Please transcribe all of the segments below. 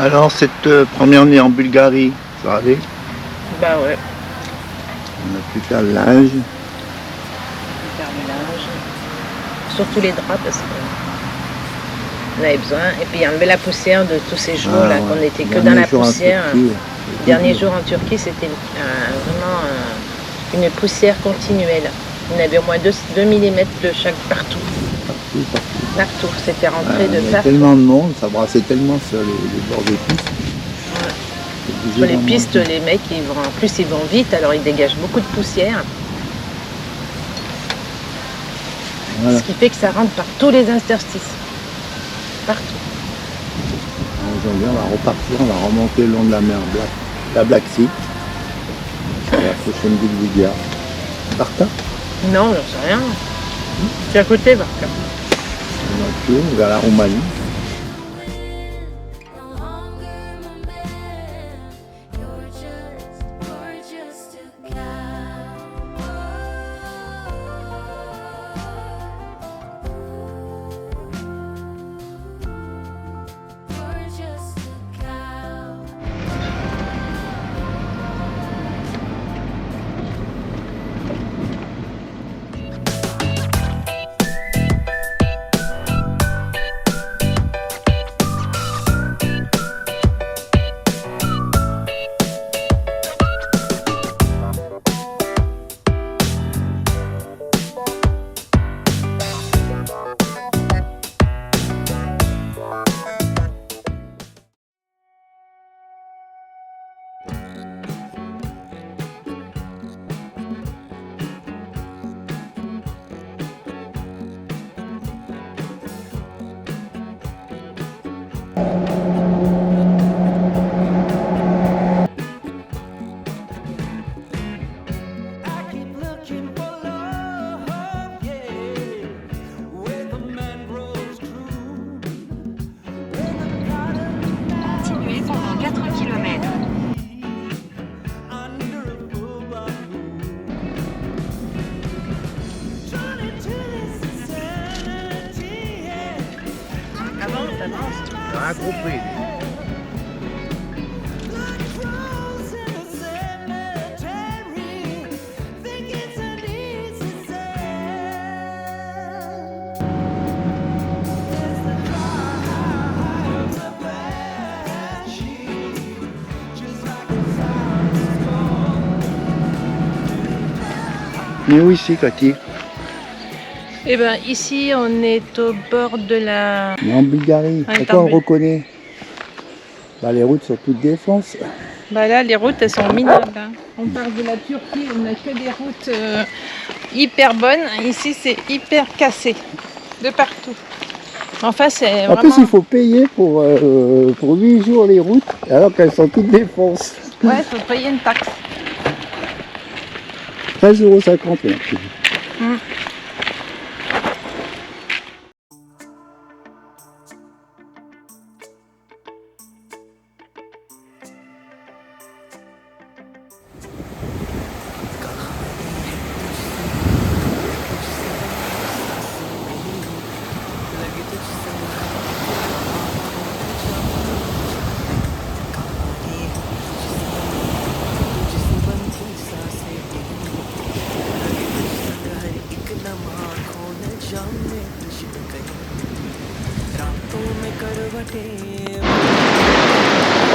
Alors, cette première nuit en Bulgarie, ça va aller? Bah ouais, On a pu faire le linge. faire le linge. Surtout les draps parce qu'on avait besoin. Et puis enlever la poussière de tous ces jours là qu'on était que dans la poussière. Dernier jour en Turquie, c'était vraiment une poussière continuelle. Il y en avait au moins 2 mm de chaque partout. Partout, c'était rentré de Il y a partout. tellement de monde, ça brassait tellement sur les bords des pistes. Ouais. Sur les pistes, les mecs, en plus ils vont vite, alors ils dégagent beaucoup de poussière. Voilà. Ce qui fait que ça rentre par tous les interstices. Partout. Aujourd'hui, on va repartir, on va remonter le long de la mer la Black Sea. C'est la prochaine ville bulgare. Barka? Non, j'en sais rien. C'est à côté, Barka. On va vers la Roumanie. Compris. Mais où ici, Cathy? Eh bien, ici, on est au bord de la... Mais en Bulgarie, à quoi on reconnaît? Bah, les routes sont toutes défenses. Bah là, les routes, elles sont minables. Hein. On part de la Turquie, on n'a que des routes hyper bonnes. Ici, c'est hyper cassé, de partout. Enfin, c'est vraiment... En plus, il faut payer pour 8 jours les routes, alors qu'elles sont toutes défenses. Ouais, il faut payer une taxe. 13,50 €.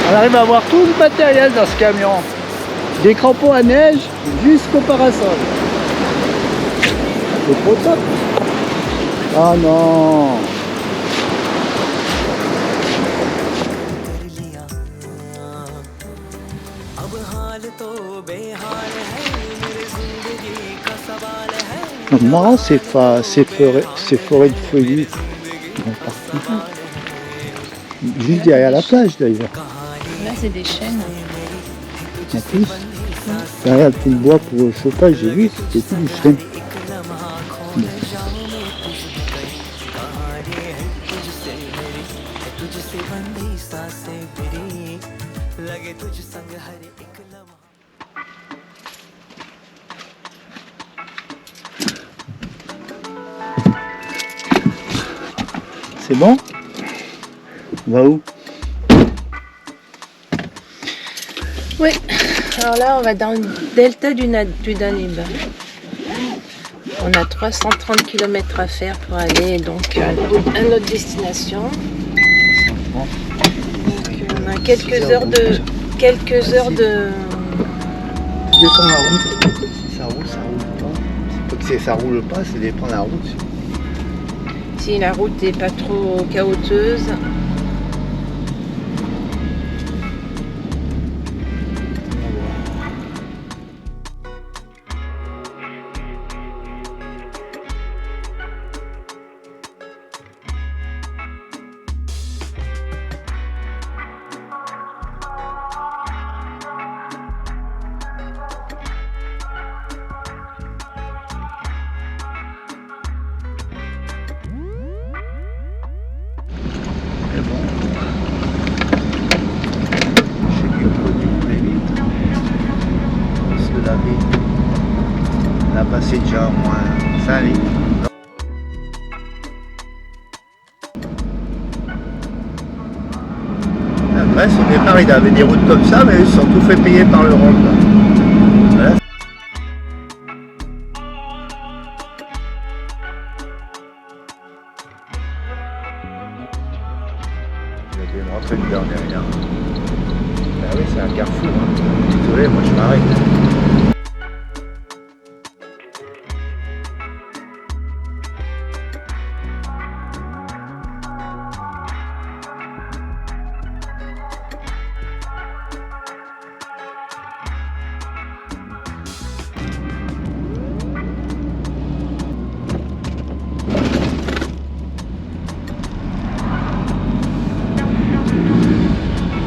On arrive à avoir tout le matériel dans ce camion. Des crampons à neige jusqu'au parasol. C'est trop top. Ah non. Marrant ces forêts de feuillus. Juste derrière la plage d'ailleurs. Là, c'est des chênes. En plus, derrière le petit bois pour le chauffage, j'ai vu, c'était tout du chêne. C'est bon? On va où? Oui, alors là on va dans le delta du Danube. On a 330 km à faire pour aller donc à notre destination. Donc on a quelques heures de... Tu descends la route. Si ça roule, ça roule pas. C'est pas que ça roule pas, c'est de prendre la route. Si la route n'est pas trop chaoteuse. Mais bon, c'est mieux produit très vite. Parce que la vie, on a passé déjà au moins 5 litres. La Grèce, au départ, il avait des routes comme ça, mais ils se sont tout fait payer par l'Europe. Voilà. Il y a une rentrée dedans derrière. Ah oui, c'est un carrefour. Hein. Désolé, moi je m'arrête.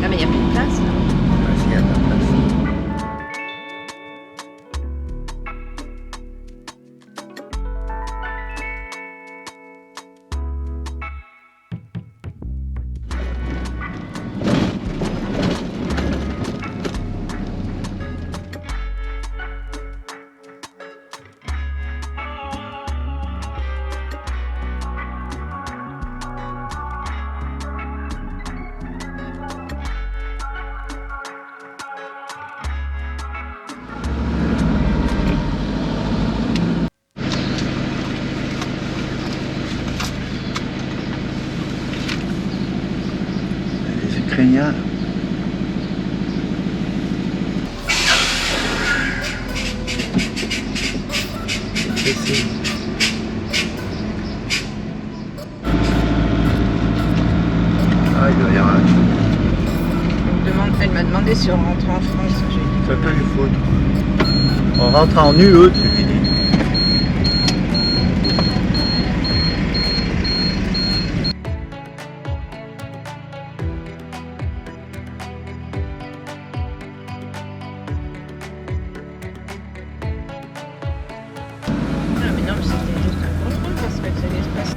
Ah mais il n'y a plus de place là. Ah si, il y a de la place. Les Ukrainiens. C'est ah, il doit y avoir un truc. Elle m'a demandé si on rentrait en France. J'ai dit Ça peut lui foutre. On rentre en UE, tu lui dis. ah mais non mais c'était juste un contrôle parce que c'est l'espace.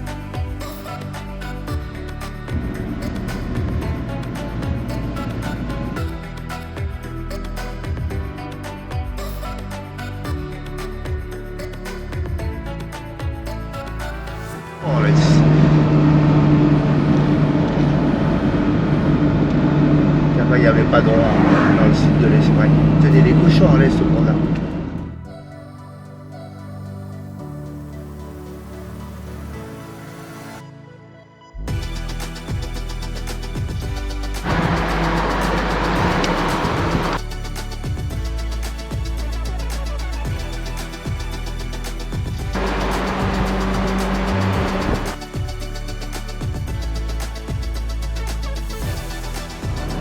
On laisse. Là-bas, il n'y avait pas de droit dans le sud de l'Espagne. Tenez les cochons en laisse au programme.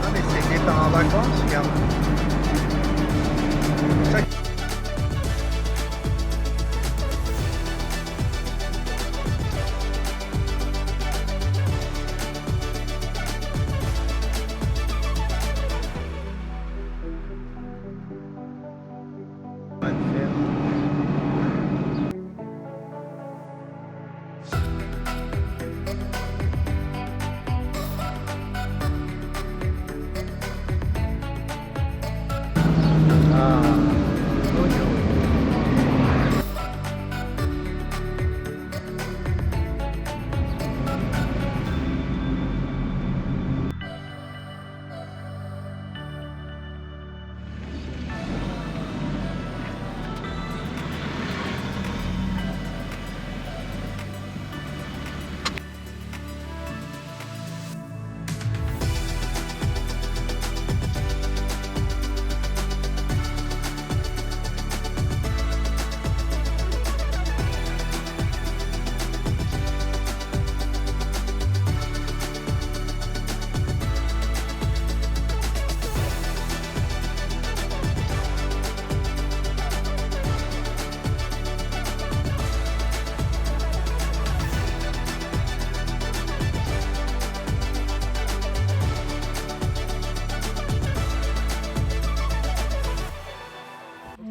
Ah mais c'est des départ en vacances, regarde. Ça... On va le faire.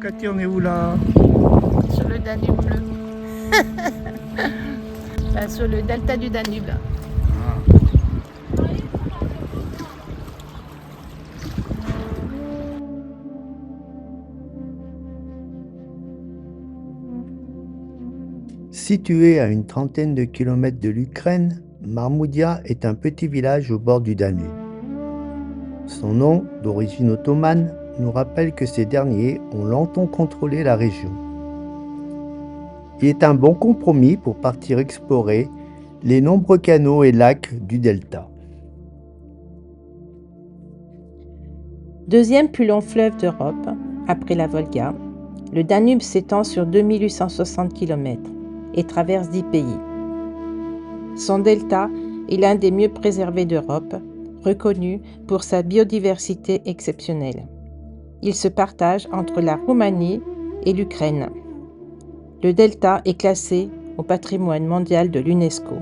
Cathy, on est où là? Sur le Danube bleu. Enfin, sur le delta du Danube. Situé à une trentaine de kilomètres de l'Ukraine, Marmoudia est un petit village au bord du Danube. Son nom, d'origine ottomane, nous rappelle que ces derniers ont longtemps contrôlé la région. Il est un bon compromis pour partir explorer les nombreux canaux et lacs du delta. Deuxième plus long fleuve d'Europe, après la Volga, le Danube s'étend sur 2860 km et traverse 10 pays. Son delta est l'un des mieux préservés d'Europe, reconnu pour sa biodiversité exceptionnelle. Il se partage entre la Roumanie et l'Ukraine. Le delta est classé au patrimoine mondial de l'UNESCO.